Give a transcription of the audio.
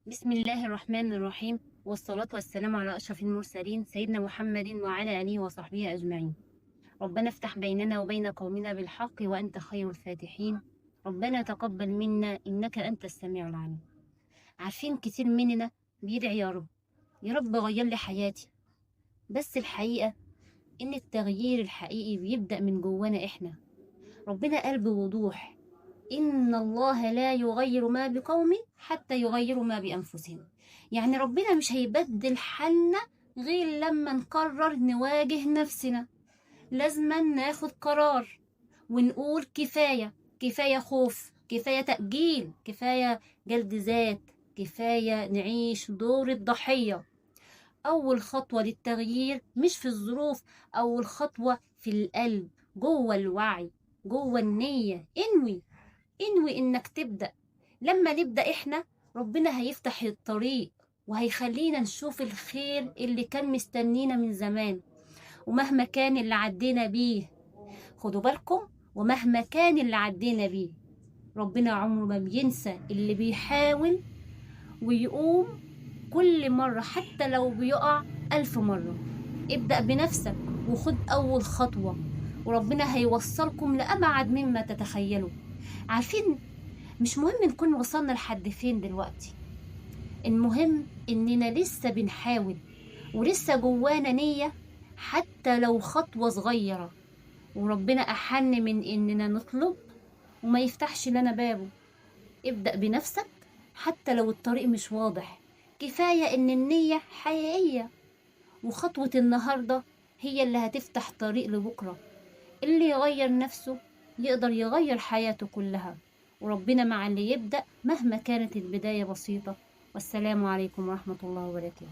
بسم الله الرحمن الرحيم، والصلاة والسلام على أشرف المرسلين سيدنا محمد وعلى آله وصحبه أجمعين. ربنا افتح بيننا وبين قومنا بالحق وأنت خير الفاتحين. ربنا تقبل منا إنك أنت السميع العليم. عارفين كتير مننا بيدعي يا رب، يا رب غير لي حياتي، بس الحقيقة إن التغيير الحقيقي بيبدأ من جوانا إحنا. ربنا قال بوضوح: إن الله لا يغير ما بقوم حتى يغيروا ما بأنفسهم. يعني ربنا مش هيبدل حالنا غير لما نقرر نواجه نفسنا. لازم ناخد قرار ونقول كفاية، كفاية خوف، كفاية تأجيل، كفاية جلد ذات، كفاية نعيش دور الضحية. أول خطوة للتغيير مش في الظروف، أول خطوة في القلب، جوه الوعي، جوه النية. انوي انك تبدأ. لما نبدأ احنا، ربنا هيفتح الطريق وهيخلينا نشوف الخير اللي كان مستنينا من زمان. ومهما كان اللي عدينا بيه، خدوا بالكم، ومهما كان اللي عدينا بيه، ربنا عمره ما بينسى اللي بيحاول ويقوم كل مرة، حتى لو بيقع 1000 مرة. ابدأ بنفسك وخد أول خطوة، وربنا هيوصلكم لأبعد مما تتخيلوا. عارفين، مش مهم نكون وصلنا لحد فين دلوقتي، المهم إننا لسه بنحاول ولسه جوانا نية، حتى لو خطوة صغيرة. وربنا أحن من إننا نطلب وما يفتحش لنا بابه. ابدأ بنفسك حتى لو الطريق مش واضح، كفاية إن النية حقيقية. وخطوة النهاردة هي اللي هتفتح طريق لبكرة. اللي يغير نفسه يقدر يغير حياته كلها، وربنا مع اللي يبدأ مهما كانت البداية بسيطة. والسلام عليكم ورحمة الله وبركاته.